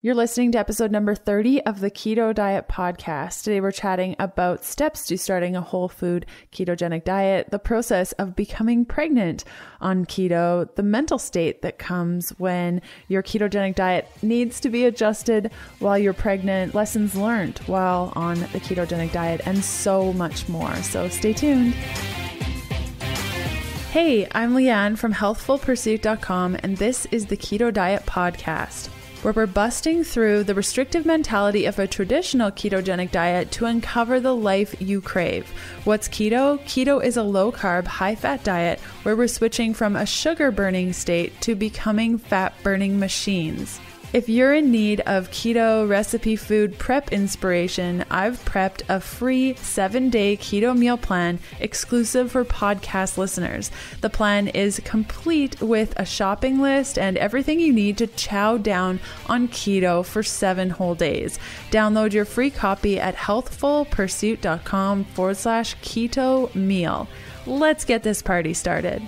You're listening to episode number 30 of the Keto Diet Podcast. Today we're chatting about steps to starting a whole food ketogenic diet, the process of becoming pregnant on keto, the mental state that comes when your ketogenic diet needs to be adjusted while you're pregnant, lessons learned while on the ketogenic diet, and so much more. So stay tuned. Hey, I'm Leanne from healthfulpursuit.com, and this is the Keto Diet Podcast, where we're busting through the restrictive mentality of a traditional ketogenic diet to uncover the life you crave. What's keto? Keto is a low-carb, high-fat diet where we're switching from a sugar-burning state to becoming fat-burning machines. If you're in need of keto recipe food prep inspiration, I've prepped a free 7-day keto meal plan exclusive for podcast listeners. The plan is complete with a shopping list and everything you need to chow down on keto for 7 whole days. Download your free copy at healthfulpursuit.com/keto meal. Let's get this party started.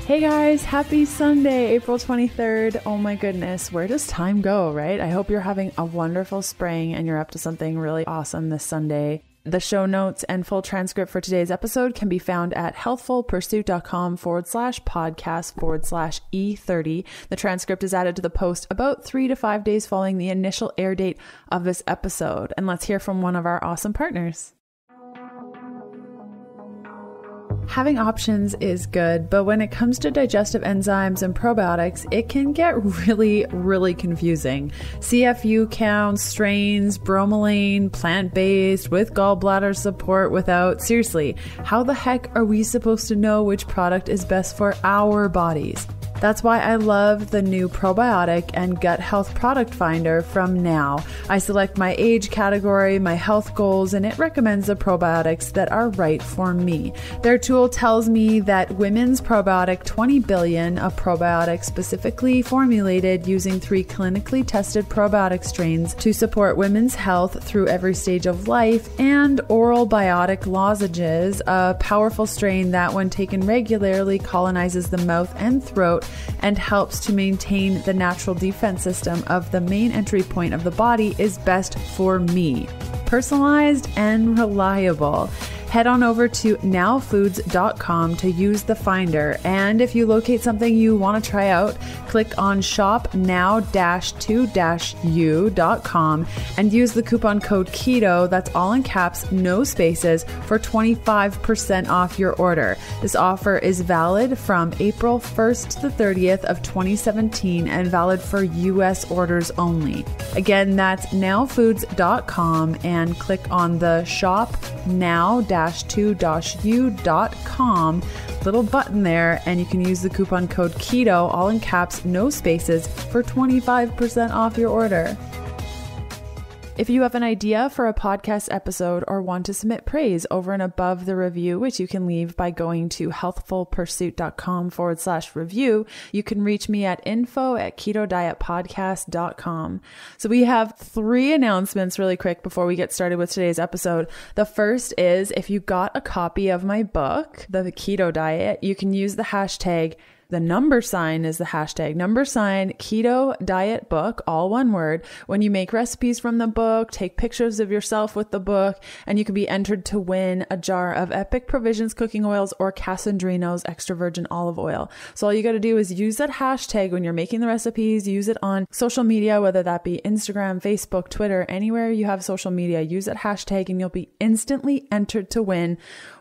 Hey guys, happy Sunday, April 23rd. Oh my goodness, where does time go, right? I hope you're having a wonderful spring and you're up to something really awesome this Sunday. The show notes and full transcript for today's episode can be found at healthfulpursuit.com/podcast/E30. The transcript is added to the post about 3 to 5 days following the initial air date of this episode. And let's hear from one of our awesome partners. Having options is good, but when it comes to digestive enzymes and probiotics, it can get really confusing. CFU counts, strains, bromelain, plant-based, with gallbladder support, without. Seriously, how the heck are we supposed to know which product is best for our bodies? That's why I love the new probiotic and gut health product finder from Now. I select my age category, my health goals, and it recommends the probiotics that are right for me. Their tool tells me that women's probiotic 20 billion, a probiotic specifically formulated using 3 clinically tested probiotic strains to support women's health through every stage of life, and oral biotic lozenges, a powerful strain that when taken regularly colonizes the mouth and throat and helps to maintain the natural defense system of the main entry point of the body, is best for me. Personalized and reliable. Head on over to nowfoods.com to use the finder. And if you locate something you want to try out, click on shop now-2-u.com and use the coupon code KETO, that's all in caps, no spaces, for 25% off your order. This offer is valid from April 1st to the 30th of 2017 and valid for US orders only. Again, that's nowfoods.com and click on the shop now-2-u.com little button there, and you can use the coupon code KETO, all in caps, no spaces, for 25% off your order. If you have an idea for a podcast episode or want to submit praise over and above the review, which you can leave by going to healthfulpursuit.com/review, you can reach me at info@ketodietpodcast.com. So we have 3 announcements really quick before we get started with today's episode. The first is, if you got a copy of my book, The Keto Diet, you can use the hashtag. The number sign is the hashtag #Keto Diet Book, all one word. When you make recipes from the book, take pictures of yourself with the book, and you can be entered to win a jar of Epic Provisions cooking oils or Casandrino's extra virgin olive oil. So all you got to do is use that hashtag when you're making the recipes, use it on social media, whether that be Instagram, Facebook, Twitter, anywhere you have social media, use that hashtag and you'll be instantly entered to win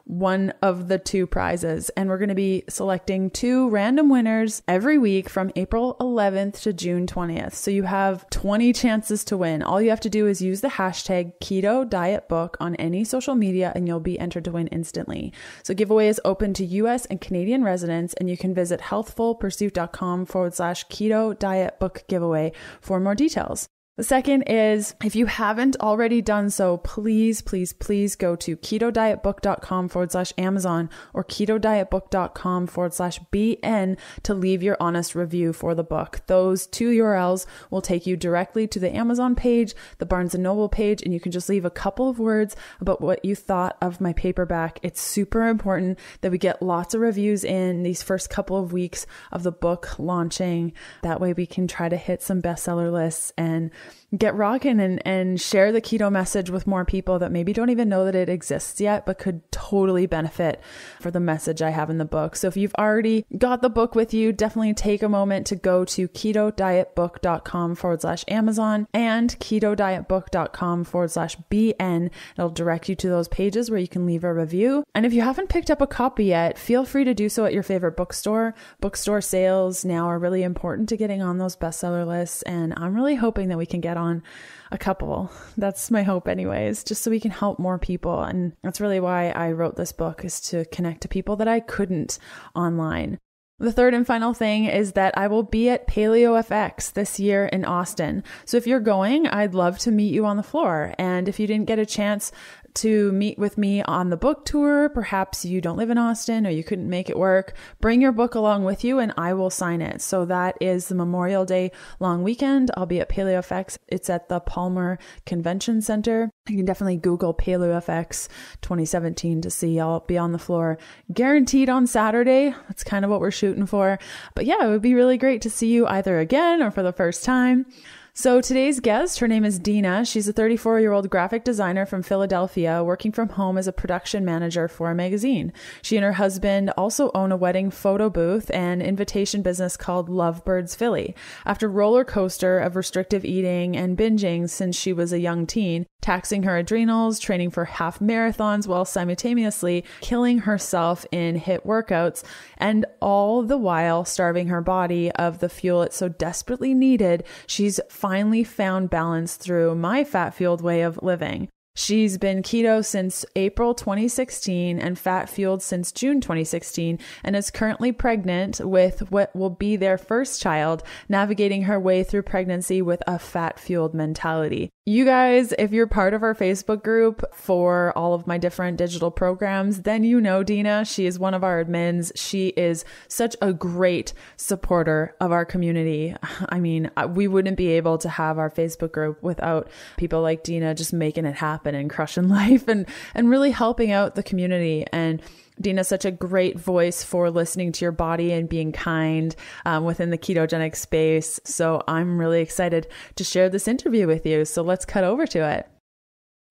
one of the 2 prizes. And we're going to be selecting 2 random winners every week from April 11th to June 20th. So you have 20 chances to win. All you have to do is use the hashtag Keto Diet Book on any social media and you'll be entered to win instantly. So giveaway is open to US and Canadian residents, and you can visit healthfulpursuit.com/Keto Diet Book giveaway for more details. The second is, if you haven't already done so, please, please, please go to ketodietbook.com/Amazon or ketodietbook.com/BN to leave your honest review for the book. Those two URLs will take you directly to the Amazon page, the Barnes & Noble page, and you can just leave a couple of words about what you thought of my paperback. It's super important that we get lots of reviews in these first couple of weeks of the book launching. That way we can try to hit some bestseller lists and get rocking and share the keto message with more people that maybe don't even know that it exists yet, but could totally benefit for the message I have in the book. So if you've already got the book with you, definitely take a moment to go to ketodietbook.com/Amazon and ketodietbook.com/BN. It'll direct you to those pages where you can leave a review. And if you haven't picked up a copy yet, feel free to do so at your favorite bookstore. Bookstore sales now are really important to getting on those bestseller lists. And I'm really hoping that we can get on a couple. That's my hope anyways, just so we can help more people. And that's really why I wrote this book, is to connect to people that I couldn't online. The third and final thing is that I will be at PaleoFX this year in Austin. So if you're going, I'd love to meet you on the floor. And if you didn't get a chance to meet with me on the book tour, perhaps you don't live in Austin or you couldn't make it work, bring your book along with you and I will sign it. So that is the Memorial Day long weekend. I'll be at PaleoFX. It's at the Palmer Convention Center. You can definitely Google PaleoFX 2017 to see. I'll be on the floor guaranteed on Saturday. That's kind of what we're shooting for. But yeah, it would be really great to see you either again or for the first time. So today's guest, her name is Deanna. She's a 34-year-old graphic designer from Philadelphia, working from home as a production manager for a magazine. She and her husband also own a wedding photo booth and invitation business called Lovebirds Philly. After roller coaster of restrictive eating and binging since she was a young teen, taxing her adrenals, training for half marathons while simultaneously killing herself in HIIT workouts, and all the while starving her body of the fuel it so desperately needed, she's finally found balance through my fat-fueled way of living. She's been keto since April 2016 and fat-fueled since June 2016 and is currently pregnant with what will be their first child, navigating her way through pregnancy with a fat-fueled mentality. You guys, if you're part of our Facebook group for all of my different digital programs, then you know Deanna. She is one of our admins. She is such a great supporter of our community. I mean, we wouldn't be able to have our Facebook group without people like Deanna just making it happen and crushing life and really helping out the community. And Deanna's such a great voice for listening to your body and being kind within the ketogenic space. So I'm really excited to share this interview with you. So let's cut over to it.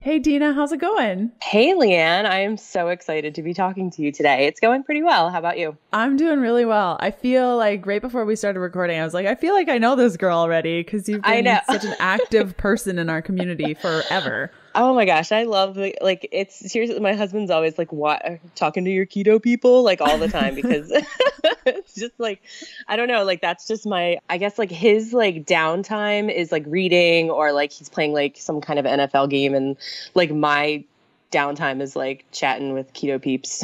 Hey, Deanna, how's it going? Hey, Leanne. I am so excited to be talking to you today. It's going pretty well. How about you? I'm doing really well. I feel like right before we started recording, I was like, I feel like I know this girl already because you've been such an active person in our community forever. Oh my gosh, I love it's seriously, my husband's always like, what, talking to your keto people like all the time because it's just like, I don't know, like that's just my, I guess like his like downtime is like reading or like he's playing like some kind of NFL game, and like my downtime is like chatting with keto peeps.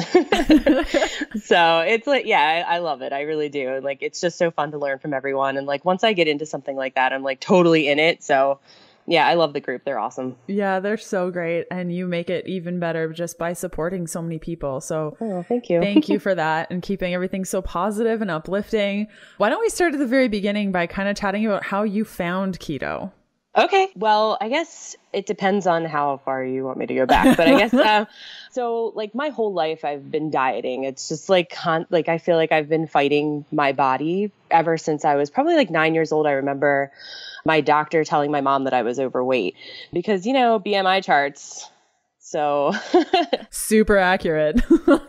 So it's like, yeah, I love it. I really do. And like, it's just so fun to learn from everyone. And like, once I get into something like that, I'm like totally in it. So yeah, I love the group. They're awesome. Yeah, they're so great. And you make it even better just by supporting so many people. So thank you. Thank you for that and keeping everything so positive and uplifting. Why don't we start at the very beginning by kind of chatting about how you found keto? Okay. Well, I guess it depends on how far you want me to go back, but I guess, so like my whole life I've been dieting. It's just like, I feel like I've been fighting my body ever since I was probably like 9 years old. I remember my doctor telling my mom that I was overweight because, you know, BMI charts. So super accurate.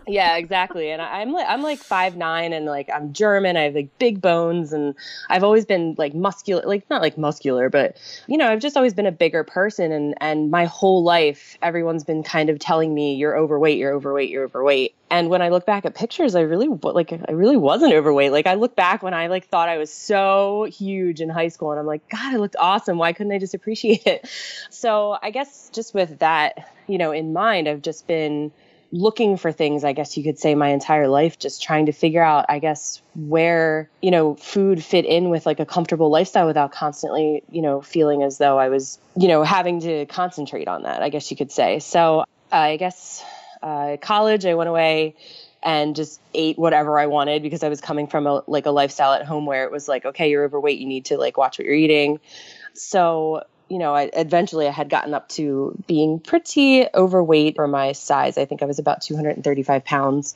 Yeah, exactly. And I'm like 5'9" and like I'm German. I have like big bones and I've always been like muscular, like not like muscular, but you know, I've just always been a bigger person. And my whole life, everyone's been kind of telling me you're overweight, you're overweight, you're overweight. And when I look back at pictures, I really wasn't overweight. Like I look back when I like thought I was so huge in high school and I'm like, God, I looked awesome. Why couldn't I just appreciate it? So I guess just with that, you know, in mind, I've just been looking for things, I guess you could say, my entire life, just trying to figure out, I guess, where, food fit in with like a comfortable lifestyle without constantly, feeling as though I was, having to concentrate on that, I guess you could say. So I guess college, I went away and just ate whatever I wanted because I was coming from a lifestyle at home where it was like, okay, you're overweight, you need to like watch what you're eating. So, I had gotten up to being pretty overweight for my size. I think I was about 235 pounds.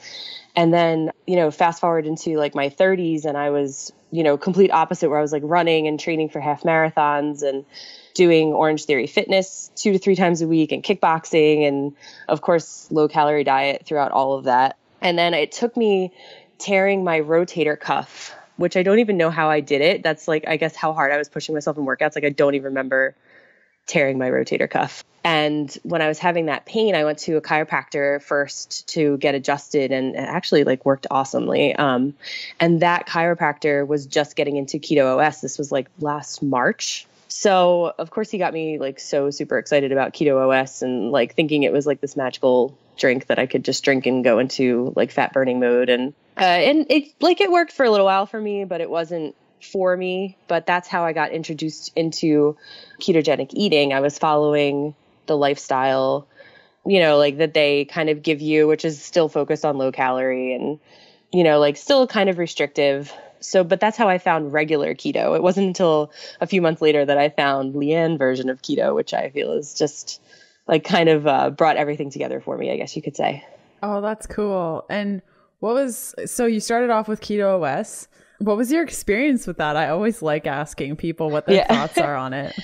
And then, fast forward into like my 30s and I was, complete opposite, where I was like running and training for half marathons and doing Orange Theory fitness 2 to 3 times a week and kickboxing and of course, low calorie diet throughout all of that. And then it took me tearing my rotator cuff, which I don't even know how I did it. That's like, I guess, how hard I was pushing myself in workouts. Like, I don't even remember tearing my rotator cuff. And when I was having that pain, I went to a chiropractor first to get adjusted, and it actually like worked awesomely. And that chiropractor was just getting into Keto OS. This was like last March. So of course he got me like so super excited about Keto OS and like thinking it was like this magical drink that I could just drink and go into like fat burning mode. And it worked for a little while for me, but it wasn't for me. But that's how I got introduced into ketogenic eating. I was following the lifestyle, like that they kind of give you, which is still focused on low calorie and, like still kind of restrictive. So, but that's how I found regular keto. It wasn't until a few months later that I found Leanne version of keto, which I feel is just like kind of brought everything together for me, I guess you could say. Oh, that's cool. And so you started off with Keto OS. What was your experience with that? I always like asking people what their thoughts are on it.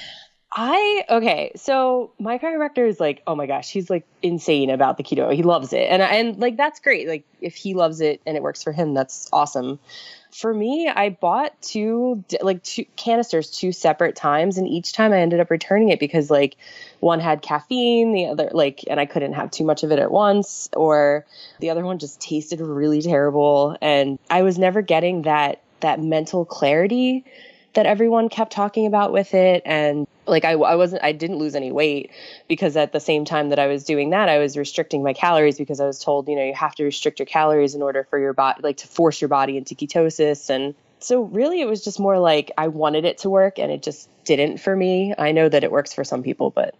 So my chiropractor is like, oh my gosh, he's like insane about the keto. He loves it. And like, that's great. Like if he loves it and it works for him, that's awesome. For me, I bought two canisters 2 separate times. And each time I ended up returning it because like one had caffeine, the other and I couldn't have too much of it at once, or the other one just tasted really terrible. And I was never getting that mental clarity that everyone kept talking about with it. And like, I didn't lose any weight because at the same time that I was doing that, I was restricting my calories because I was told, you have to restrict your calories in order for your body, like to force your body into ketosis. And so really it was just more like, I wanted it to work and it just didn't for me. I know that it works for some people, but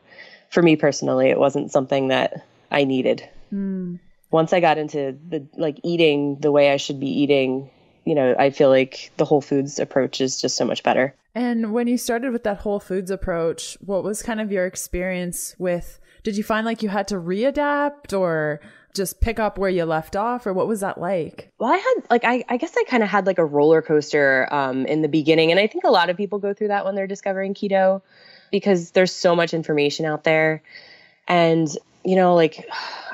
for me personally, it wasn't something that I needed. Once I got into the eating the way I should be eating, I feel like the whole foods approach is just so much better. And when you started with that whole foods approach, what was kind of your experience did you find like you had to readapt or just pick up where you left off, or what was that like? Well, I had I guess I kind of had like a roller coaster in the beginning. And I think a lot of people go through that when they're discovering keto because there's so much information out there. And,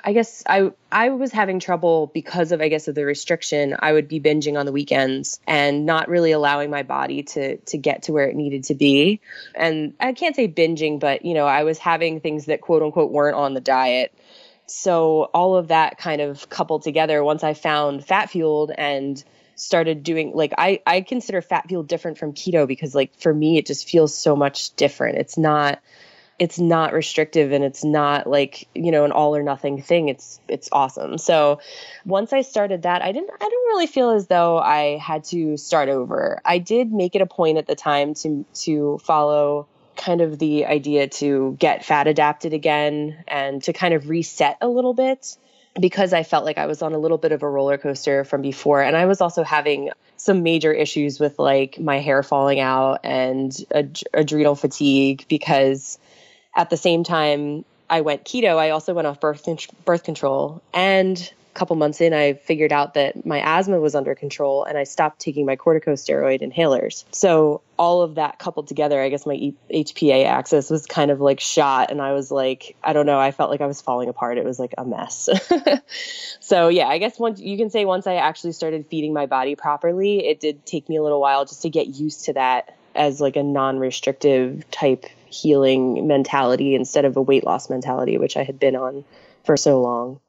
I guess I was having trouble because of the restriction. I would be binging on the weekends and not really allowing my body to get to where it needed to be. And I can't say binging, but, I was having things that quote unquote weren't on the diet. So all of that kind of coupled together, once I found fat fueled and started doing I consider fat fueled different from keto because for me, it just feels so much different. It's not restrictive and it's not an all or nothing thing. It's awesome. So once I started that, I didn't really feel as though I had to start over. I did make it a point at the time to follow kind of the idea to get fat adapted again and to kind of reset a little bit because I felt like I was on a little bit of a roller coaster from before. And I was also having some major issues with my hair falling out and adrenal fatigue because at the same time I went keto, I also went off birth control. And a couple months in, I figured out that my asthma was under control and I stopped taking my corticosteroid inhalers. So all of that coupled together, I guess my HPA axis was kind of shot. And I was I don't know, I felt like I was falling apart. It was a mess. So yeah, I guess once I actually started feeding my body properly, it did take me a little while just to get used to that as a non-restrictive type healing mentality instead of a weight loss mentality, which I had been on for so long.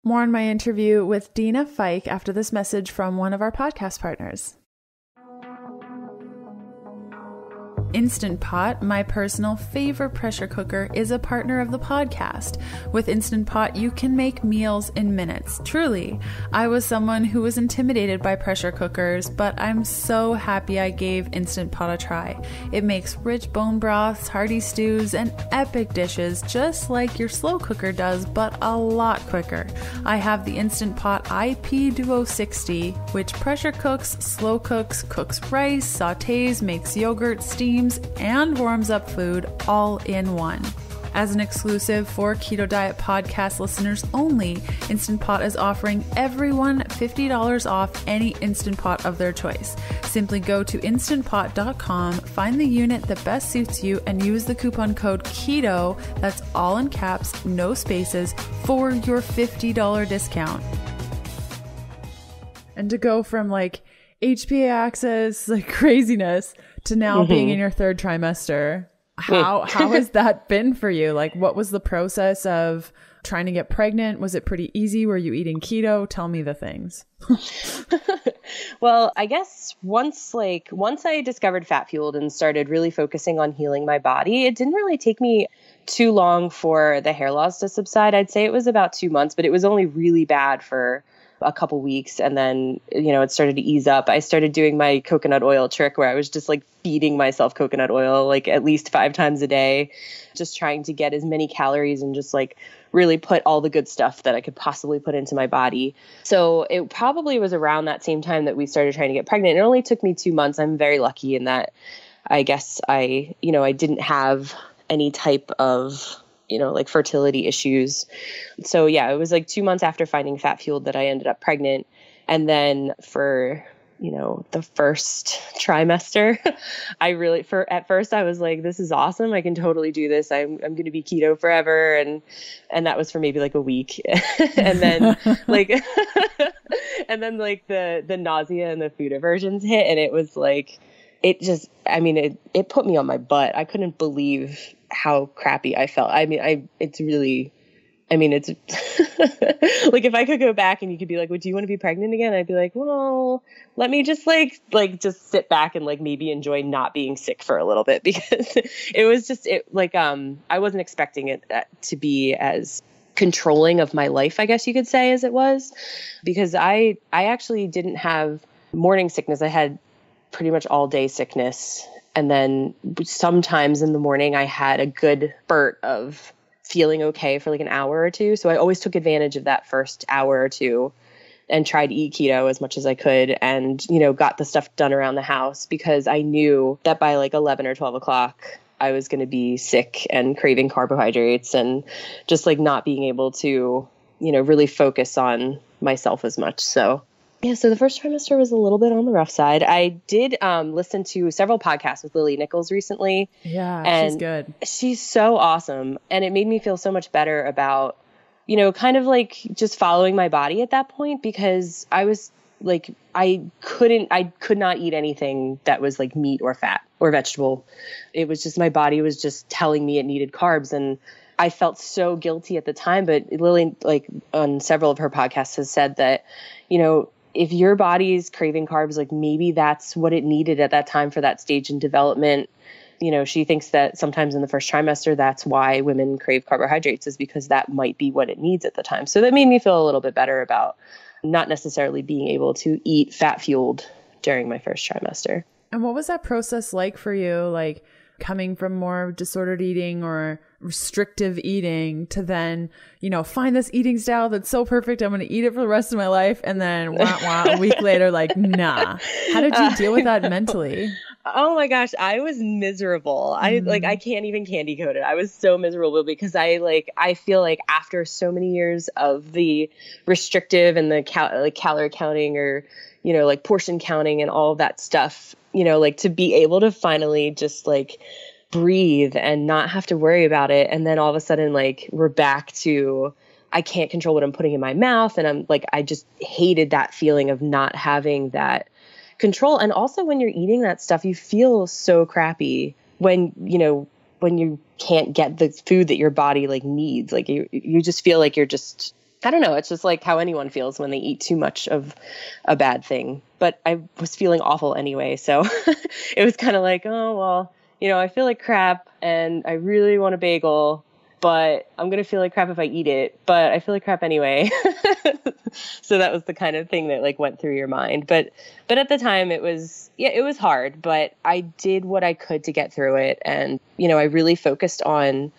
More on my interview with Deanna Fike after this message from one of our podcast partners. Instant Pot, my personal favorite pressure cooker, is a partner of the podcast. With Instant Pot, you can make meals in minutes. Truly, I was someone who was intimidated by pressure cookers, but I'm so happy I gave Instant Pot a try. It makes rich bone broths, hearty stews, and epic dishes just like your slow cooker does, but a lot quicker. I have the Instant Pot IP Duo 60, which pressure cooks, slow cooks, cooks rice, sautés, makes yogurt, steams, and warms up food all in one. As an exclusive for Keto Diet Podcast listeners only, Instant Pot is offering everyone $50 off any Instant Pot of their choice. Simply go to instantpot.com, find the unit that best suits you, and use the coupon code KETO, that's all in caps, no spaces, for your $50 discount. And to go from like HPA access, like craziness, to now being in your third trimester, how has that been for you? Like, what was the process of trying to get pregnant? Was it pretty easy? Were you eating keto? Tell me the things. Well, I guess once I discovered Fat Fueled and started really focusing on healing my body, it didn't really take me too long for the hair loss to subside. I'd say it was about 2 months, but it was only really bad for a couple weeks. And then, it started to ease up. I started doing my coconut oil trick where I was just like feeding myself coconut oil, like at least 5 times a day, just trying to get as many calories and just like really put all the good stuff that I could possibly put into my body. So it probably was around that same time that we started trying to get pregnant. It only took me 2 months. I'm very lucky in that I guess I didn't have any type of like fertility issues. So yeah, it was like 2 months after finding Fat Fueled that I ended up pregnant. And then for, the first trimester, at first I was like, this is awesome. I can totally do this. I'm going to be keto forever. And that was for maybe like a week. And then the nausea and the food aversions hit. And it was like, it put me on my butt. I couldn't believe how crappy I felt. It's like if I could go back and you could be like, well, do you want to be pregnant again? I'd be like, well, let me just just sit back and like maybe enjoy not being sick for a little bit, because it was just, I wasn't expecting it to be as controlling of my life, I guess you could say, as it was, because I actually didn't have morning sickness. I had pretty much all day sickness. And then sometimes in the morning I had a good spurt of feeling okay for like an hour or two. So I always took advantage of that first hour or two and tried to eat keto as much as I could, and, got the stuff done around the house, because I knew that by like 11 or 12 o'clock, I was going to be sick and craving carbohydrates and just like not being able to, really focus on myself as much. So yeah, so the first trimester was a little bit on the rough side. I did listen to several podcasts with Lily Nichols recently. Yeah, and she's good. She's so awesome. And it made me feel so much better about, kind of like just following my body at that point, because I was like, I could not eat anything that was like meat or fat or vegetable. It was just, my body was just telling me it needed carbs. And I felt so guilty at the time. But Lily, like on several of her podcasts, has said that, if your body is craving carbs, like maybe that's what it needed at that time for that stage in development. She thinks that sometimes in the first trimester, that's why women crave carbohydrates, is because that might be what it needs at the time. So that made me feel a little bit better about not necessarily being able to eat Fat Fueled during my first trimester. And what was that process like for you? Like coming from more disordered eating or restrictive eating to then, find this eating style that's so perfect, I'm going to eat it for the rest of my life. And then a week later, like, nah. How did you deal with that mentally? Oh my gosh, I was miserable. I can't even candy coat it. I was so miserable because I feel like after so many years of the restrictive and the calorie counting or, like portion counting and all of that stuff, to be able to finally just like breathe and not have to worry about it. And then all of a sudden, like, we're back to, I can't control what I'm putting in my mouth. And I'm like, I just hated that feeling of not having that control. And also when you're eating that stuff, you feel so crappy when you can't get the food that your body like needs. Like you just feel like you're just, I don't know. It's just like how anyone feels when they eat too much of a bad thing. But I was feeling awful anyway. So it was kind of like, oh, well, I feel like crap and I really want a bagel, but I'm going to feel like crap if I eat it, but I feel like crap anyway. So that was the kind of thing that like went through your mind. But at the time it was hard, but I did what I could to get through it. And, I really focused on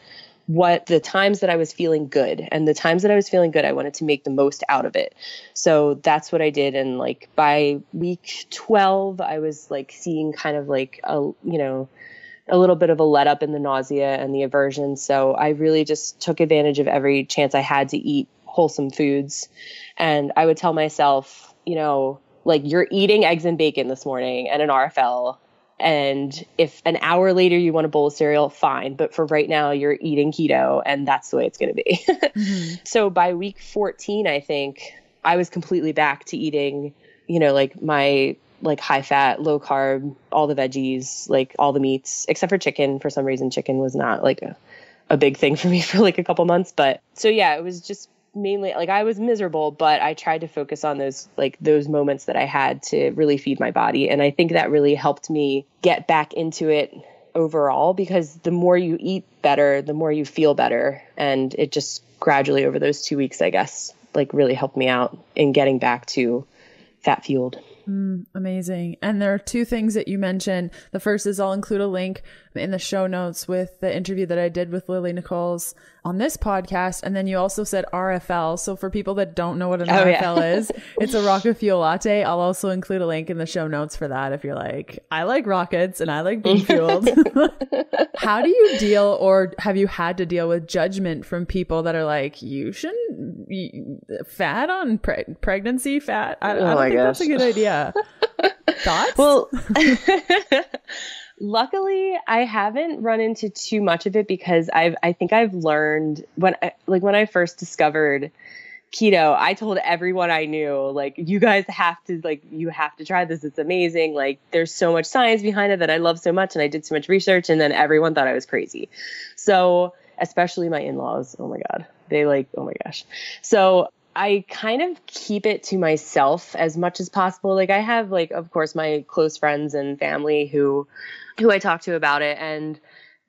what the times that I was feeling good, and the times that I was feeling good, I wanted to make the most out of it. So that's what I did. And like by week 12, I was like seeing kind of like a little bit of a let up in the nausea and the aversion. So I really just took advantage of every chance I had to eat wholesome foods. And I would tell myself, like, you're eating eggs and bacon this morning and an RFL. And if an hour later you want a bowl of cereal, fine. But for right now, you're eating keto, and that's the way it's going to be. Mm-hmm. So by week 14, I think I was completely back to eating, like my like high fat, low carb, all the veggies, like all the meats, except for chicken. For some reason, chicken was not like a big thing for me for like a couple months. But so yeah, it was just mainly like I was miserable, but I tried to focus on those moments that I had to really feed my body. And I think that really helped me get back into it overall, because the more you eat better, the more you feel better. And it just gradually over those 2 weeks, I guess, like really helped me out in getting back to fat fueled. Amazing. And there are two things that you mentioned. The first is I'll include a link in the show notes with the interview that I did with Lily Nichols on this podcast. And then you also said RFL. So for people that don't know what an RFL is, it's a rocket fuel latte. I'll also include a link in the show notes for that if you're like, I like rockets and I like being fueled. How do you deal, or have you had to deal with judgment from people that are like, you shouldn't fat on pregnancy fat? I don't think that's a good idea. Thoughts? Well, luckily I haven't run into too much of it, because I think I've learned when I first discovered keto, I told everyone I knew, like, you guys have to try this. It's amazing. Like, there's so much science behind it that I love so much. And I did so much research, and then everyone thought I was crazy. So especially my in-laws. Oh my God. They like, oh my gosh. So I kind of keep it to myself as much as possible. Like, I have, like, of course, my close friends and family who I talk to about it. And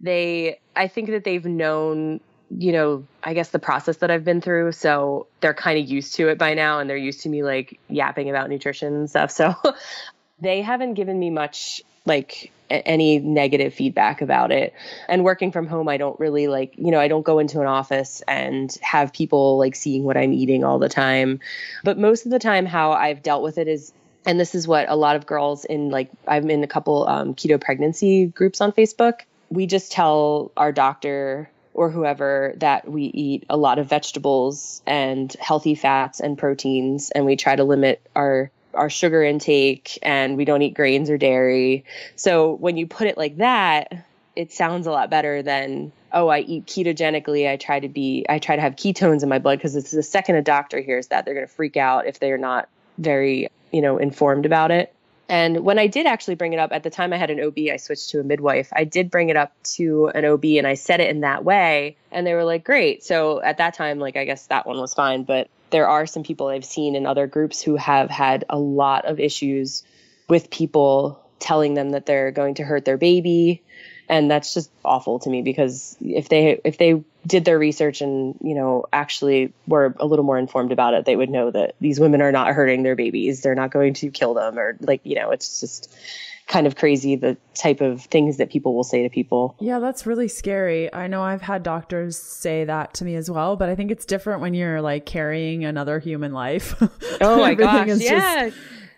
I think that they've known, I guess the process that I've been through. So they're kind of used to it by now, and they're used to me like yapping about nutrition and stuff. So they haven't given me much, like, any negative feedback about it. And working from home, I don't really I don't go into an office and have people like seeing what I'm eating all the time. But most of the time, how I've dealt with it is, and this is what a lot of girls I'm in a couple keto pregnancy groups on Facebook. We just tell our doctor or whoever that we eat a lot of vegetables and healthy fats and proteins, and we try to limit our sugar intake, and we don't eat grains or dairy. So when you put it like that, it sounds a lot better than, oh, I eat ketogenically. I try to have ketones in my blood, because it's the second a doctor hears that, they're going to freak out if they're not very, informed about it. And when I did actually bring it up, at the time I had an OB, I switched to a midwife. I did bring it up to an OB, and I said it in that way, and they were like, great. So at that time, like, I guess that one was fine. But there are some people I've seen in other groups who have had a lot of issues with people telling them that they're going to hurt their baby. And that's just awful to me, because if they did their research and, actually were a little more informed about it, they would know that these women are not hurting their babies. They're not going to kill them, or it's just kind of crazy, the type of things that people will say to people. Yeah, that's really scary. I know I've had doctors say that to me as well, but I think it's different when you're like carrying another human life. Oh my gosh. Yeah.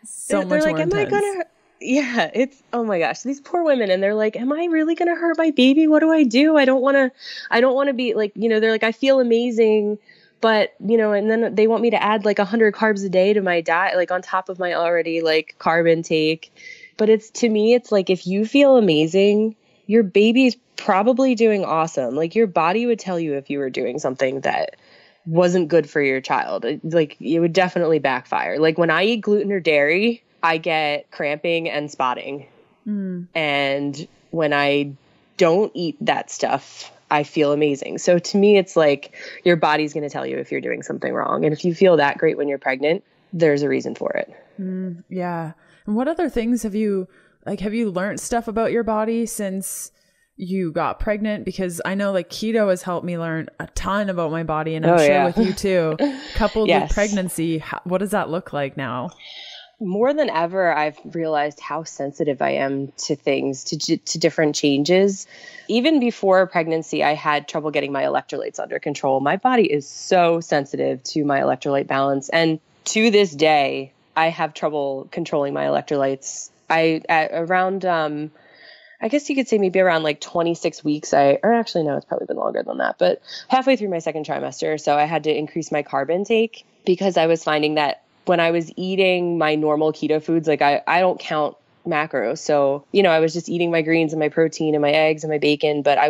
So much like, more intense. Yeah, it's, oh my gosh, these poor women. And they're like, am I really going to hurt my baby? What do I do? I don't want to be like, they're like, I feel amazing, but, and then they want me to add like 100 carbs a day to my diet, like on top of my already like carb intake. But to me, it's like, if you feel amazing, your baby's probably doing awesome. Like, your body would tell you if you were doing something that wasn't good for your child. Like, it would definitely backfire. Like, when I eat gluten or dairy, I get cramping and spotting. And when I don't eat that stuff, I feel amazing. So to me, it's like, your body's going to tell you if you're doing something wrong. And if you feel that great when you're pregnant, there's a reason for it. Yeah. And what other things have you learned stuff about your body since you got pregnant? Because I know like keto has helped me learn a ton about my body, and I'm sure with you too, coupled with pregnancy. What does that look like now? More than ever, I've realized how sensitive I am to things, to different changes. Even before pregnancy, I had trouble getting my electrolytes under control. My body is so sensitive to my electrolyte balance. And to this day, I have trouble controlling my electrolytes. I guess you could say maybe around like 26 weeks, or actually no, it's probably been longer than that, but halfway through my second trimester. So I had to increase my carb intake because I was finding that when I was eating my normal keto foods, like I don't count macros. So, I was just eating my greens and my protein and my eggs and my bacon, but I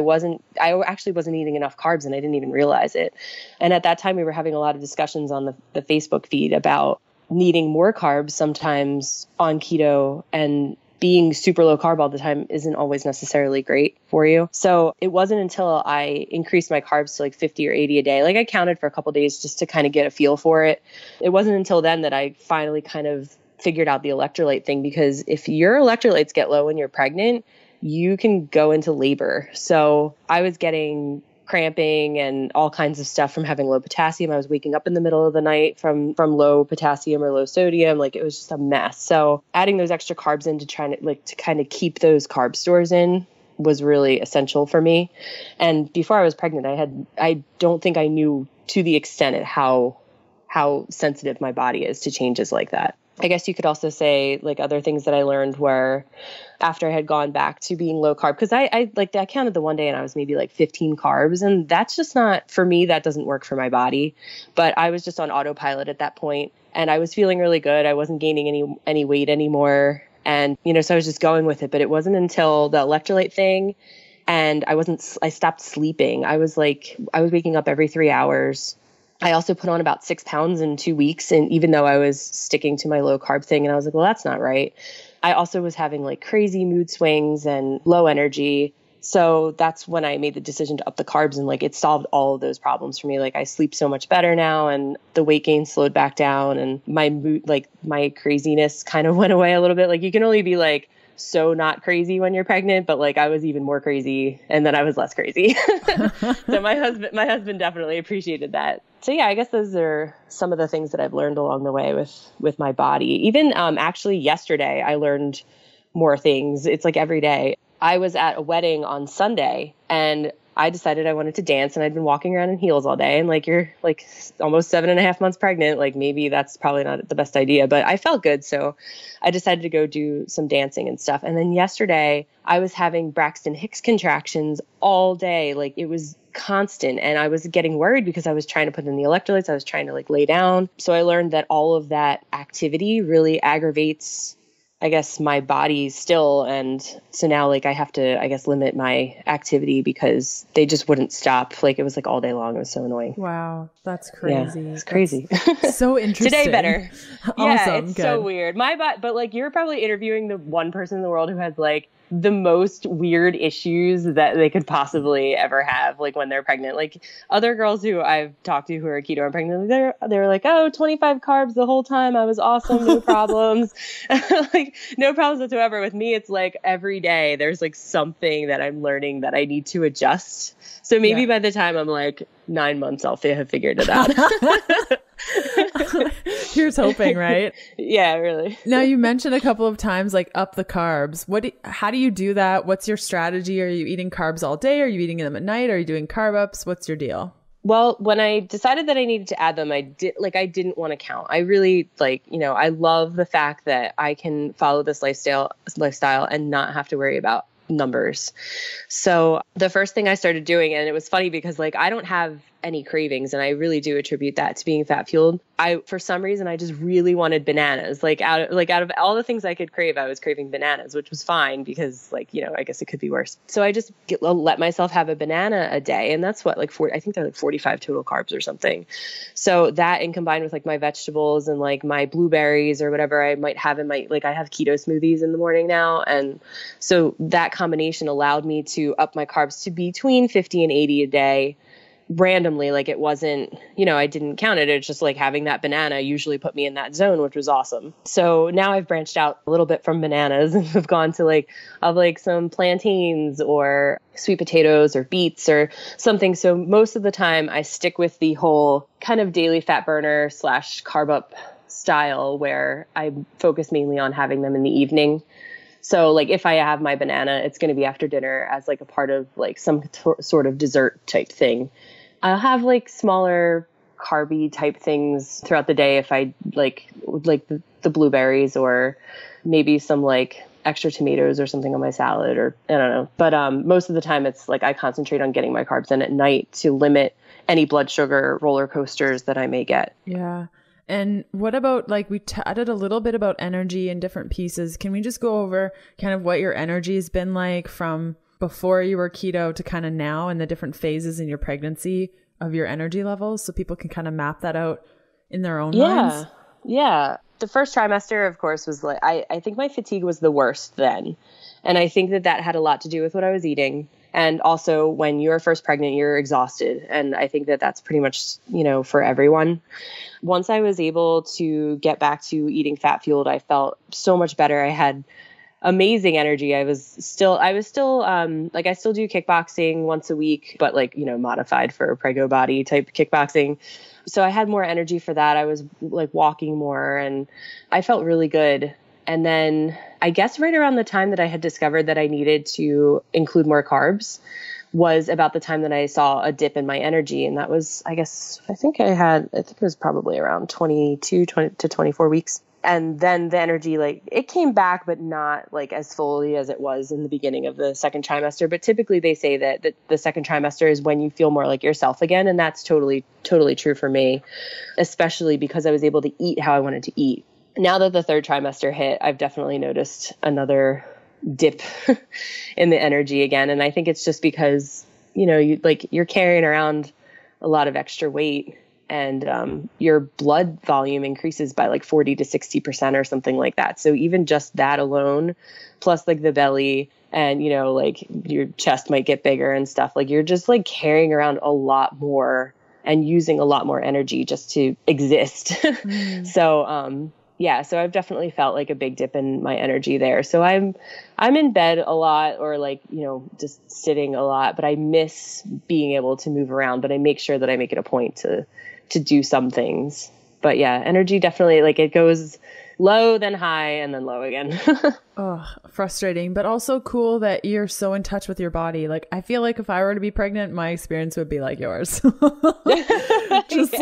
actually wasn't eating enough carbs, and I didn't even realize it. And at that time we were having a lot of discussions on the Facebook feed about needing more carbs sometimes on keto, and being super low carb all the time isn't always necessarily great for you. So it wasn't until I increased my carbs to like 50 or 80 a day, like I counted for a couple of days just to kind of get a feel for it. It wasn't until then that I finally kind of figured out the electrolyte thing, because if your electrolytes get low when you're pregnant, you can go into labor. So I was getting cramping and all kinds of stuff from having low potassium. I was waking up in the middle of the night from low potassium or low sodium. Like it was just a mess. So adding those extra carbs in to kind of keep those carb stores in was really essential for me. And before I was pregnant, I don't think I knew to the extent of how sensitive my body is to changes like that. I guess you could also say like other things that I learned were after I had gone back to being low carb, because I counted the one day and I was maybe like 15 carbs, and that's just not for me. That doesn't work for my body. But I was just on autopilot at that point, and I was feeling really good. I wasn't gaining any weight anymore. And, so I was just going with it. But it wasn't until the electrolyte thing, and I stopped sleeping. I was waking up every 3 hours. I also put on about 6 pounds in 2 weeks. And even though I was sticking to my low carb thing, and I was like, well, that's not right. I also was having like crazy mood swings and low energy. So that's when I made the decision to up the carbs, and like it solved all of those problems for me. Like I sleep so much better now, and the weight gain slowed back down, and my mood, like my craziness kind of went away a little bit. Like you can only be like so not crazy when you're pregnant, but like I was even more crazy, and then I was less crazy. So my husband definitely appreciated that. So yeah, I guess those are some of the things that I've learned along the way with my body. Even actually yesterday, I learned more things. It's like every day. I was at a wedding on Sunday, and I decided I wanted to dance, and I'd been walking around in heels all day, and like you're like almost 7.5 months pregnant, like maybe that's probably not the best idea, but I felt good. So I decided to go do some dancing and stuff. And then yesterday I was having Braxton Hicks contractions all day. Like it was constant, and I was getting worried because I was trying to put in the electrolytes. I was trying to like lay down. So I learned that all of that activity really aggravates, I guess, my body still. And so now like I have to, I guess, limit my activity because they just wouldn't stop. Like it was like all day long. It was so annoying. Wow. That's crazy. Yeah, it's crazy. So interesting. Today better. Awesome. Yeah, it's good. So weird. But like you're probably interviewing the one person in the world who has like the most weird issues that they could possibly ever have, like when they're pregnant. Like other girls who I've talked to who are keto and pregnant, they're like, oh, 25 carbs the whole time. I was awesome. No problems. Like no problems whatsoever. With me, it's like every day there's like something that I'm learning that I need to adjust. So maybe by the time I'm like 9 months, I'll have figured it out. Here's hoping, right? Yeah, really. Now you mentioned a couple of times like up the carbs. How do you do that? What's your strategy? Are you eating carbs all day? Are you eating them at night? Are you doing carb ups? What's your deal? Well, when I decided that I needed to add them, I didn't want to count. I really I love the fact that I can follow this lifestyle and not have to worry about numbers. So the first thing I started doing, and it was funny because like I don't have any cravings, and I really do attribute that to being fat fueled. For some reason, I just really wanted bananas. Like out of all the things I could crave, I was craving bananas, which was fine because I guess it could be worse. So I just let myself have a banana a day, and that's what I think they're like 45 total carbs or something. So that, and combined with like my vegetables and like my blueberries or whatever I might have in my, like I have keto smoothies in the morning now, and so that combination allowed me to up my carbs to between 50 and 80 a day. randomly. Like it wasn't, I didn't count it. It's just like having that banana usually put me in that zone, which was awesome. So now I've branched out a little bit from bananas and have gone to some plantains or sweet potatoes or beets or something. So most of the time I stick with the whole kind of daily fat burner / carb up style where I focus mainly on having them in the evening. So like if I have my banana, it's going to be after dinner as like a part of like some sort of dessert type thing. I'll have like smaller carby type things throughout the day if I like the blueberries or maybe some like extra tomatoes or something on my salad, or I don't know. But most of the time it's like I concentrate on getting my carbs in at night to limit any blood sugar roller coasters that I may get. Yeah. And what about, like, we chatted a little bit about energy in different pieces. Can we just go over kind of what your energy has been like from before you were keto to kind of now, and the different phases in your pregnancy of your energy levels, so people can kind of map that out in their own minds? Yeah. The first trimester, of course, was like, I think my fatigue was the worst then. And I think that had a lot to do with what I was eating. And also when you're first pregnant, you're exhausted. And I think that that's pretty much, for everyone. Once I was able to get back to eating fat fueled, I felt so much better. I had amazing energy. I still I still do kickboxing once a week, but modified for a prego body type kickboxing. So I had more energy for that. I was like walking more and I felt really good. And then I guess right around the time that I had discovered that I needed to include more carbs was about the time that I saw a dip in my energy. And that was, I think it was probably around 22 to 24 weeks. And then the energy, it came back, but not as fully as it was in the beginning of the second trimester. But typically they say that the second trimester is when you feel more like yourself again. And that's totally, totally true for me, especially because I was able to eat how I wanted to eat. Now that the third trimester hit, I've definitely noticed another dip in the energy again. And I think it's just because, you're carrying around a lot of extra weight and your blood volume increases by 40 to 60% or something like that. So even just that alone, plus the belly and, your chest might get bigger and stuff, you're just carrying around a lot more and using a lot more energy just to exist. So, so I've definitely felt a big dip in my energy there. So I'm in bed a lot or just sitting a lot, but I miss being able to move around, but I make sure that I make it a point to do some things. But yeah, energy definitely it goes low, then high, and then low again. Oh, frustrating, but also cool that you're so in touch with your body. I feel like if I were to be pregnant, my experience would be like yours. Just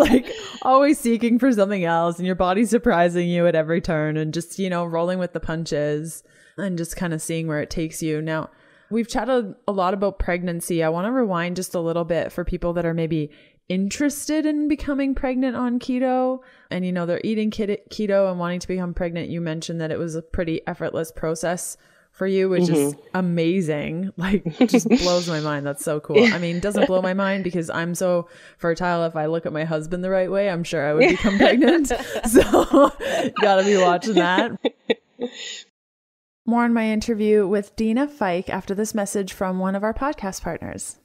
always seeking for something else and your body surprising you at every turn and just, rolling with the punches and just kind of seeing where it takes you. Now, we've chatted a lot about pregnancy. I want to rewind just a little bit for people that are maybe interested in becoming pregnant on keto and they're eating keto and wanting to become pregnant. You mentioned that it was a pretty effortless process for you, which is amazing. It just blows my mind. That's so cool. I mean, it doesn't blow my mind because I'm so fertile. If I look at my husband the right way, I'm sure I would become pregnant. So gotta be watching that. More on my interview with Deanna Fike after this message from one of our podcast partners.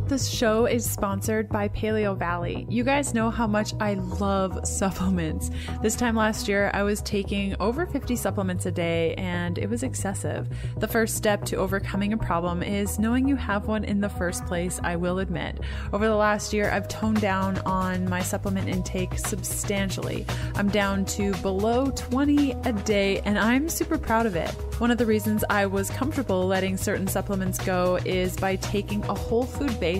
This show is sponsored by Paleo Valley. You guys know how much I love supplements. This time last year, I was taking over 50 supplements a day and it was excessive. The first step to overcoming a problem is knowing you have one in the first place, I will admit. Over the last year, I've toned down on my supplement intake substantially. I'm down to below 20 a day and I'm super proud of it. One of the reasons I was comfortable letting certain supplements go is by taking a whole food based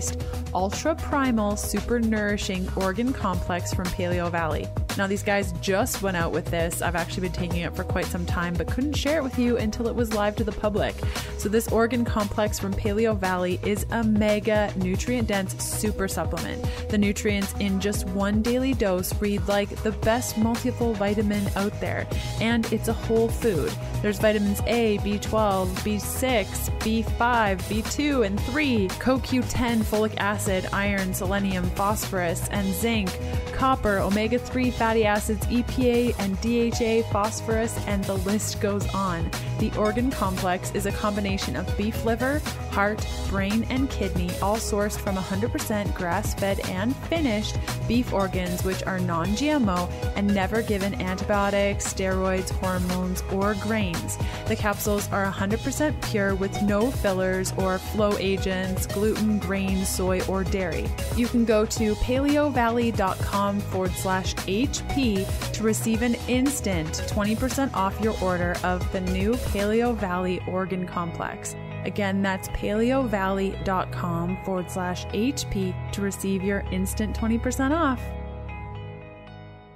ultra primal super nourishing organ complex from Paleo Valley. Now these guys just went out with this. I've actually been taking it for quite some time but couldn't share it with you until it was live to the public. So this organ complex from Paleo Valley is a mega nutrient dense super supplement. The nutrients in just one daily dose read like the best multiple vitamin out there, and it's a whole food. There's vitamins A, B12, B6, B5, B2, and 3, CoQ10, folic acid, iron, selenium, phosphorus, and zinc, copper, omega-3 fatty acids, EPA, and DHA, phosphorus, and the list goes on. The organ complex is a combination of beef liver, heart, brain, and kidney, all sourced from 100% grass-fed and finished beef organs, which are non-GMO and never given antibiotics, steroids, hormones, or grains. The capsules are 100% pure with no fillers or flow agents, gluten, grain, soy, or dairy. You can go to paleovalley.com/HP to receive an instant 20% off your order of the new Paleo Valley Organ Complex. Again, that's paleovalley.com/HP to receive your instant 20% off.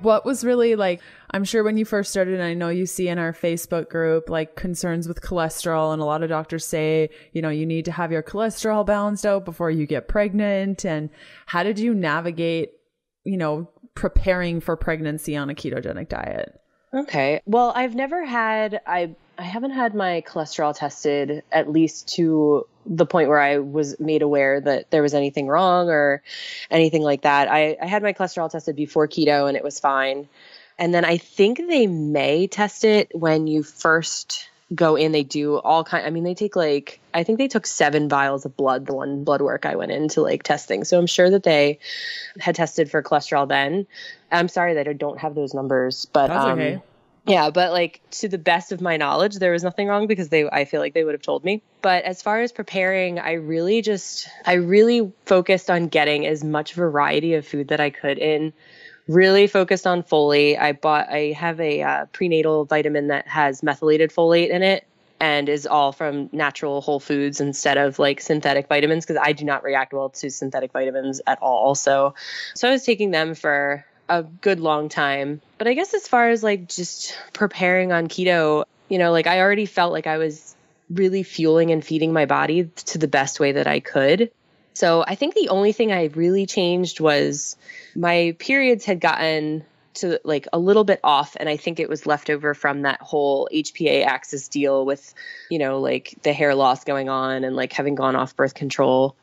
What was really like, I'm sure when you first started, and I know you see in our Facebook group, like concerns with cholesterol, and a lot of doctors say, you know, you need to have your cholesterol balanced out before you get pregnant. And how did you navigate, you know, preparing for pregnancy on a ketogenic diet? Okay. Well, I haven't had my cholesterol tested, at least to the point where I was made aware that there was anything wrong or anything like that. I had my cholesterol tested before keto and it was fine. And then I think they may test it when you first go in. They do all kind. I mean, they take I think they took 7 vials of blood, the one blood work I went into like testing. So I'm sure that they had tested for cholesterol then. I'm sorry that I don't have those numbers, but that's okay. Yeah, but like to the best of my knowledge, there was nothing wrong because I feel like they would have told me. But as far as preparing, I really focused on getting as much variety of food that I could in, really focused on folate. I have a prenatal vitamin that has methylated folate in it and is all from natural whole foods instead of like synthetic vitamins, because I do not react well to synthetic vitamins at all. So I was taking them for a good long time. But I guess as far as like just preparing on keto, you know, like I already felt like I was really fueling and feeding my body to the best way that I could. So I think the only thing I really changed was my periods had gotten to like a little bit off. And I think it was left over from that whole HPA axis deal with, you know, like the hair loss going on and like having gone off birth control.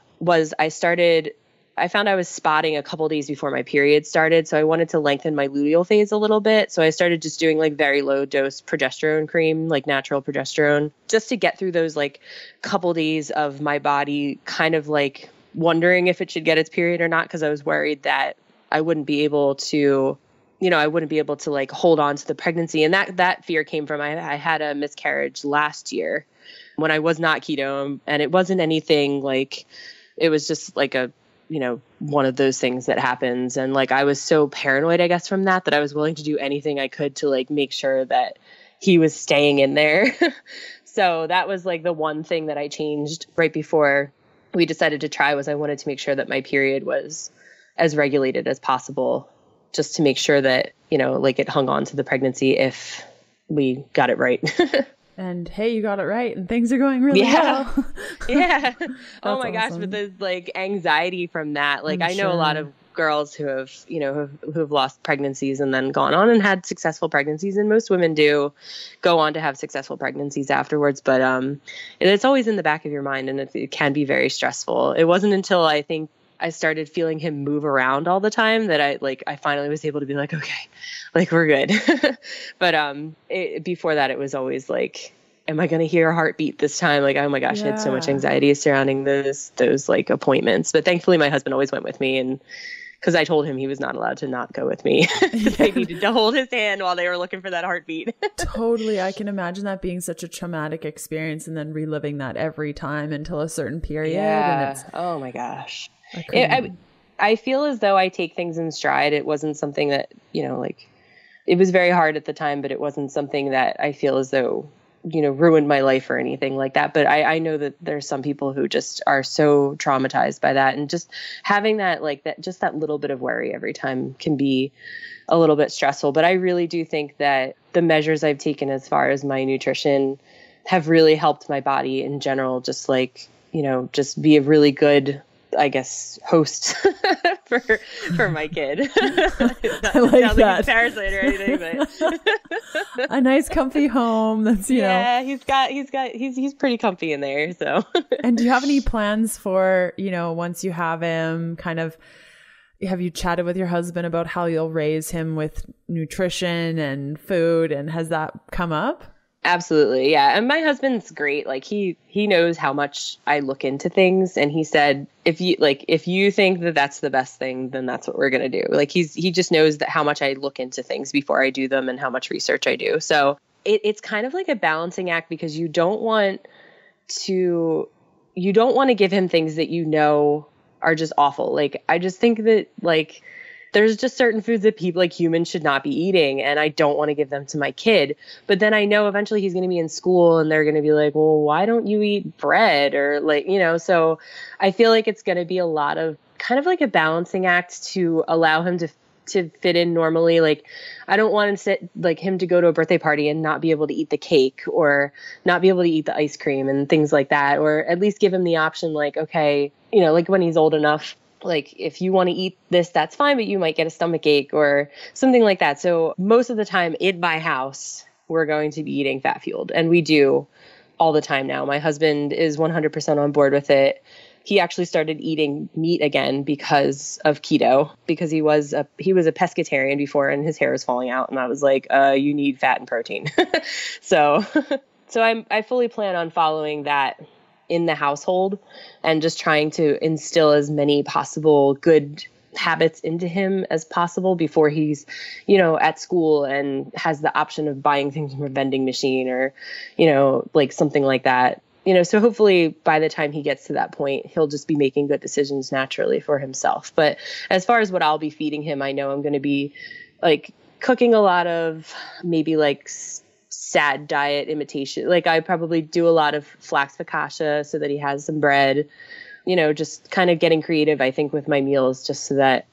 I found I was spotting a couple days before my period started. So I wanted to lengthen my luteal phase a little bit. So I started just doing like very low dose progesterone cream, like natural progesterone, just to get through those like couple days of my body kind of like wondering if it should get its period or not. Cause I was worried that I wouldn't be able to, like hold on to the pregnancy. And that fear came from, I had a miscarriage last year when I was not keto, and it wasn't anything like, it was just like one of those things that happens. And like, I was so paranoid, I guess, from that I was willing to do anything I could to like make sure that he was staying in there. So that was like the one thing that I changed right before we decided to try, was I wanted to make sure that my period was as regulated as possible, just to make sure that, like it hung on to the pregnancy if we got it right. And hey, you got it right, and things are going really well. Yeah. Oh my gosh, but the like anxiety from that, like I know a lot of girls who have, who've lost pregnancies and then gone on and had successful pregnancies, and most women do go on to have successful pregnancies afterwards. But it's always in the back of your mind, and it can be very stressful. It wasn't until I think I started feeling him move around all the time that I finally was able to be like, okay, like we're good. But before that, it was always like, am I going to hear a heartbeat this time? Like, oh my gosh, I had so much anxiety surrounding those like appointments. But thankfully my husband always went with me, and because I told him he was not allowed to not go with me. They needed to hold his hand while they were looking for that heartbeat. Totally. I can imagine that being such a traumatic experience, and then reliving that every time until a certain period. Yeah. And oh my gosh. I feel as though I take things in stride. It wasn't something that, it was very hard at the time, but it wasn't something that I feel as though, ruined my life or anything like that. But I know that there's some people who just are so traumatized by that, and just having that, just that little bit of worry every time can be a little bit stressful. But I really do think that the measures I've taken as far as my nutrition have really helped my body in general, just just be a really good, I guess, host for my kid. I like that. Like a parasite or anything, but a nice comfy home. That's yeah, he's pretty comfy in there. So. And do you have any plans for once you have him? Kind of, have you chatted with your husband about how you'll raise him with nutrition and food, and has that come up? Absolutely. Yeah. And my husband's great. Like he knows how much I look into things. And he said, if you think that that's the best thing, then that's what we're going to do. Like he just knows that how much I look into things before I do them and how much research I do. So it's kind of like a balancing act, because you don't want to give him things that you know are just awful. Like, I just think that like, there's just certain foods that people, like humans, should not be eating, and I don't want to give them to my kid. But then I know eventually he's going to be in school and they're going to be like, well, why don't you eat bread? Or like, so I feel like it's going to be a lot of kind of like a balancing act to allow him to fit in normally. Like, I don't want him to go to a birthday party and not be able to eat the cake or not be able to eat the ice cream and things like that, or at least give him the option, like, okay, like when he's old enough, like, if you want to eat this, that's fine, but you might get a stomach ache or something like that. So most of the time in my house, we're going to be eating fat fueled, and we do all the time now. My husband is 100% on board with it. He actually started eating meat again because of keto, because he was a pescatarian before and his hair was falling out. And I was like, you need fat and protein. So I fully plan on following that in the household and just trying to instill as many possible good habits into him as possible before he's, at school and has the option of buying things from a vending machine or, like something like that. So hopefully by the time he gets to that point, he'll just be making good decisions naturally for himself. But as far as what I'll be feeding him, I know I'm going to be like cooking a lot of maybe like sad diet imitation. Like, I probably do a lot of flax focaccia so that he has some bread, just kind of getting creative, I think, with my meals, just so that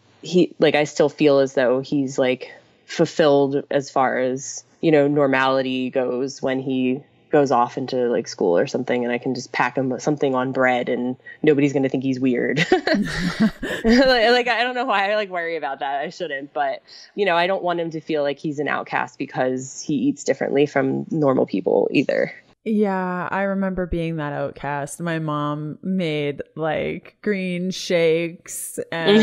I still feel as though he's like fulfilled as far as, normality goes when he goes off into like school or something, and I can just pack him something on bread and nobody's going to think he's weird. Like, I don't know why I like worry about that. I shouldn't, but I don't want him to feel like he's an outcast because he eats differently from normal people either. Yeah, I remember being that outcast. My mom made like green shakes and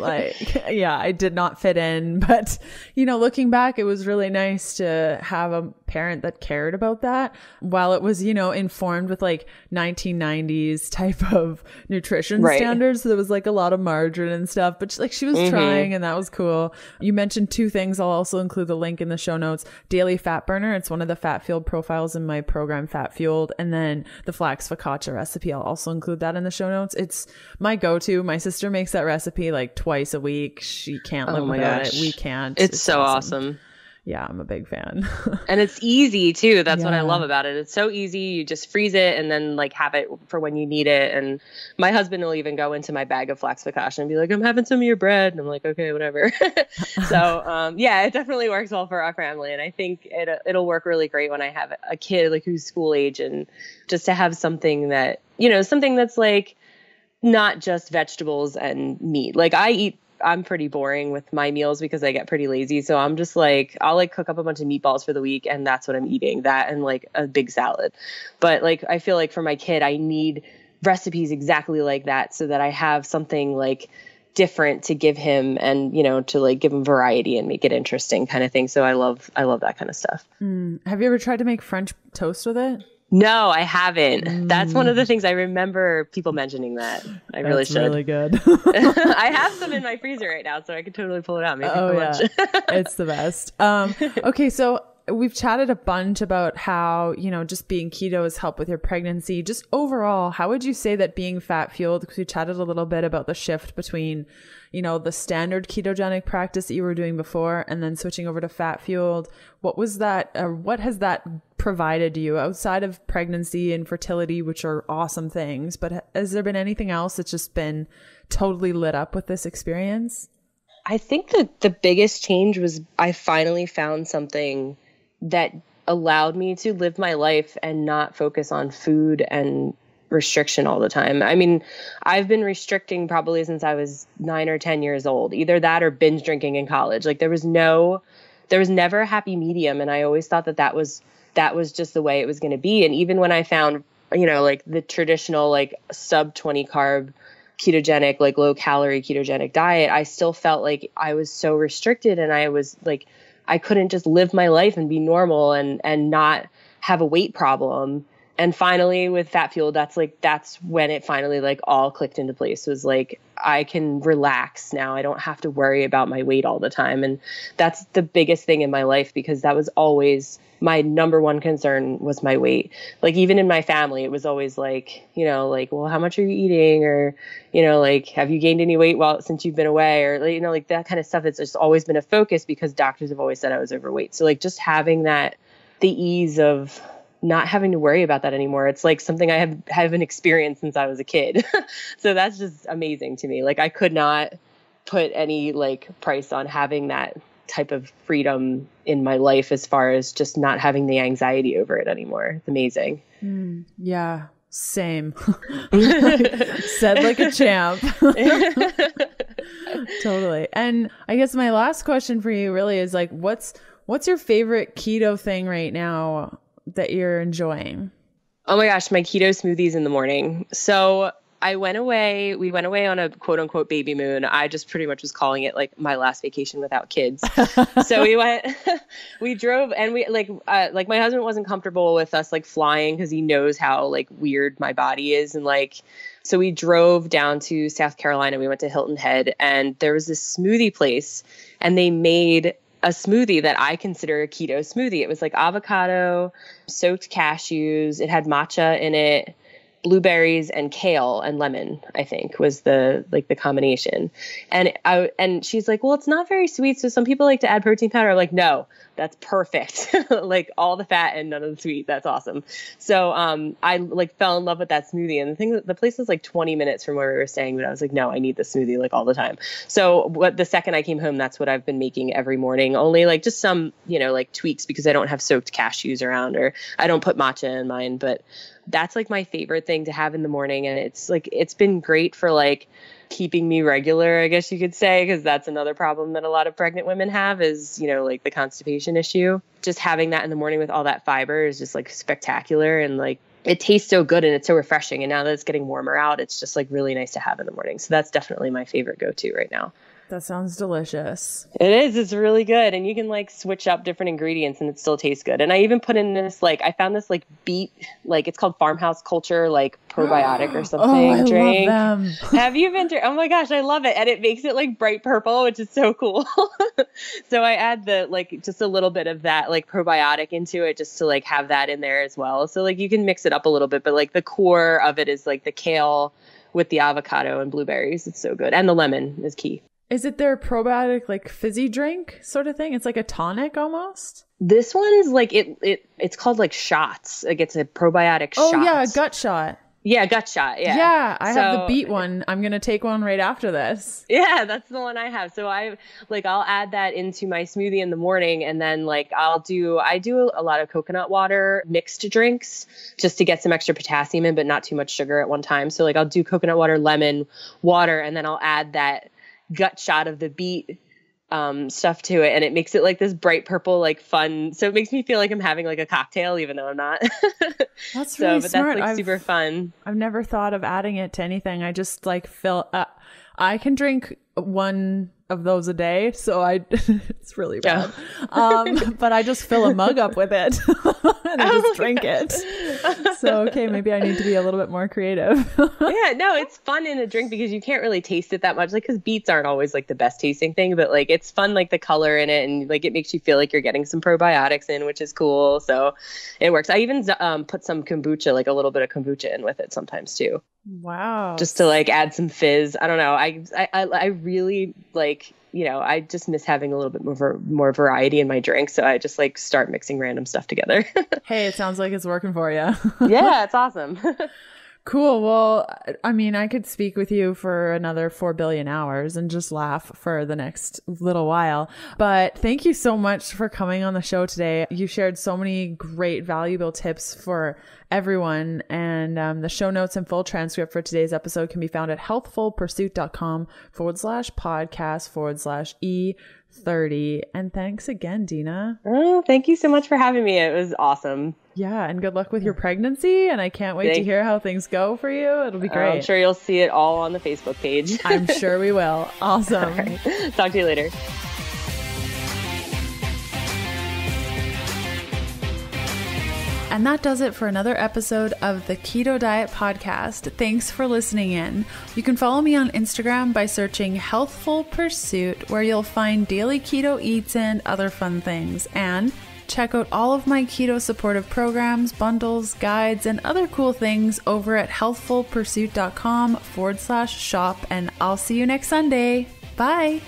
I did not fit in. But, looking back, it was really nice to have a parent that cared about that, while it was, informed with like 1990s type of nutrition standards. So there was like a lot of margarine and stuff, but she was trying, and that was cool. You mentioned two things. I'll also include the link in the show notes. Daily Fat Burner. It's one of the fat fueled profiles in my program, Fat Fueled. And then the flax focaccia recipe. I'll also include that in the show notes. It's my go-to. My sister makes that recipe like twice a week. She can't live without it. We can't. It's so awesome. Yeah, I'm a big fan. And it's easy too. That's what I love about it. It's so easy. You just freeze it and then like have it for when you need it. And my husband will even go into my bag of flax focaccia and be like, I'm having some of your bread. And I'm like, okay, whatever. So it definitely works well for our family. And I think it'll work really great when I have a kid like who's school age, and just to have something that, something that's like not just vegetables and meat. Like, I'm pretty boring with my meals because I get pretty lazy. So I'm just like, I'll like cook up a bunch of meatballs for the week, and that's what I'm eating, that and like a big salad. But like, I feel like for my kid, I need recipes exactly like that so that I have something like different to give him, and, to like give him variety and make it interesting kind of thing. So I love that kind of stuff. Have you ever tried to make French toast with it? No, I haven't. That's one of the things I remember people mentioning that. I really should. Really good. I have some in my freezer right now, so I could totally pull it out. Maybe for lunch. It's the best. Okay, so we've chatted a bunch about how, just being keto has helped with your pregnancy. Just overall, how would you say that being fat fueled, because we chatted a little bit about the shift between, the standard ketogenic practice that you were doing before and then switching over to fat fueled. What was that, what has that provided you outside of pregnancy and fertility, which are awesome things, but has there been anything else that's just been totally lit up with this experience? I think that the biggest change was I finally found something that allowed me to live my life and not focus on food and restriction all the time. I mean, I've been restricting probably since I was 9 or 10 years old, either that or binge drinking in college. Like, there was never a happy medium. And I always thought that was just the way it was going to be. And even when I found, like the traditional, like sub 20 carb ketogenic, like low calorie ketogenic diet, I still felt like I was so restricted, and I was like, I couldn't just live my life and be normal and not have a weight problem. And finally with Fat Fueled, that's when it finally like all clicked into place. It was like, I can relax now. I don't have to worry about my weight all the time. And that's the biggest thing in my life, because that was always my number one concern was my weight. Like even in my family, it was always like, like, well, how much are you eating? Or, like, have you gained any weight since you've been away? Or, like that kind of stuff. It's just always been a focus because doctors have always said I was overweight. So like just having the ease of not having to worry about that anymore. It's like something I haven't experienced since I was a kid. So that's just amazing to me. Like I could not put any like price on having that type of freedom in my life as far as just not having the anxiety over it anymore. It's amazing. Yeah, same. Said like a champ. Totally. And I guess my last question for you really is like, what's your favorite keto thing right now that you're enjoying? Oh my gosh, my keto smoothies in the morning. So we went away on a quote unquote baby moon. I just pretty much was calling it like my last vacation without kids. So we drove, and we like my husband wasn't comfortable with us like flying because he knows how like weird my body is. And like, so we drove down to South Carolina. We went to Hilton Head, and there was this smoothie place, and they made a smoothie that I consider a keto smoothie. It was like avocado, soaked cashews. It had matcha in it, blueberries and kale and lemon, I think was the combination. And she's like, well, it's not very sweet. So some people like to add protein powder. I'm like, no, that's perfect. Like all the fat and none of the sweet. That's awesome. So, I like fell in love with that smoothie, and the place was like 20 minutes from where we were staying, but I was like, no, I need the smoothie like all the time. So the second I came home, that's what I've been making every morning, only like just some, like tweaks because I don't have soaked cashews around, or I don't put matcha in mine, but that's like my favorite thing to have in the morning. And it's like, it's been great for like keeping me regular, I guess you could say, because that's another problem that a lot of pregnant women have is, like the constipation issue. Just having that in the morning with all that fiber is just like spectacular. And like, it tastes so good and it's so refreshing. And now that it's getting warmer out, it's just like really nice to have in the morning. So that's definitely my favorite go-to right now. That sounds delicious. It is. It's really good. And you can like switch up different ingredients and it still tastes good. And I even put in this, like, I found this like beet, like it's called Farmhouse Culture, like probiotic or something drink. Love them. Have you been oh my gosh, I love it. And it makes it like bright purple, which is so cool. So I add just a little bit of that like probiotic into it just to like have that in there as well. So like you can mix it up a little bit, but like the core of it is like the kale with the avocado and blueberries. It's so good. And the lemon is key. Is it their probiotic, like fizzy drink sort of thing? It's like a tonic almost? This one's like, it's called like shots. Like it's a probiotic shot. Oh yeah, a gut shot. Yeah, gut shot. Yeah. Yeah, I have the beet one. I'm going to take one right after this. Yeah, that's the one I have. So I'll add that into my smoothie in the morning. And then like I do a lot of coconut water mixed drinks just to get some extra potassium in, but not too much sugar at one time. So like I'll do coconut water, lemon water, and then I'll add that gut shot of the beet stuff to it, and it makes it like this bright purple, like fun. So it makes me feel like I'm having like a cocktail, even though I'm not. That's really smart. That's like super fun. I've never thought of adding it to anything. I just like I can drink one of those a day, so it's really bad. But I just fill a mug up with it and I just drink it. So okay, maybe I need to be a little bit more creative. Yeah, no, it's fun in a drink because you can't really taste it that much, like because beets aren't always like the best tasting thing, but like it's fun, like the color in it, and like it makes you feel like you're getting some probiotics in, which is cool. So it works. I even put some kombucha, like a little bit of kombucha in with it sometimes too. Wow. Just to like add some fizz. I don't know. I really like, I just miss having a little bit more variety in my drink. So I just like start mixing random stuff together. Hey, it sounds like it's working for you. Yeah, it's awesome. Cool. Well, I mean, I could speak with you for another 4 billion hours and just laugh for the next little while. But thank you so much for coming on the show today. You shared so many great, valuable tips for everyone. And the show notes and full transcript for today's episode can be found at healthfulpursuit.com/podcast/E30. And thanks again, Deanna. Oh, thank you so much for having me. It was awesome. Yeah. And good luck with your pregnancy. And I can't wait to hear how things go for you. It'll be great. I'm sure you'll see it all on the Facebook page. I'm sure we will. Awesome. All right. Talk to you later. And that does it for another episode of the Keto Diet Podcast. Thanks for listening in. You can follow me on Instagram by searching Healthful Pursuit, where you'll find daily keto eats and other fun things. And check out all of my keto supportive programs, bundles, guides, and other cool things over at healthfulpursuit.com/shop. And I'll see you next Sunday. Bye.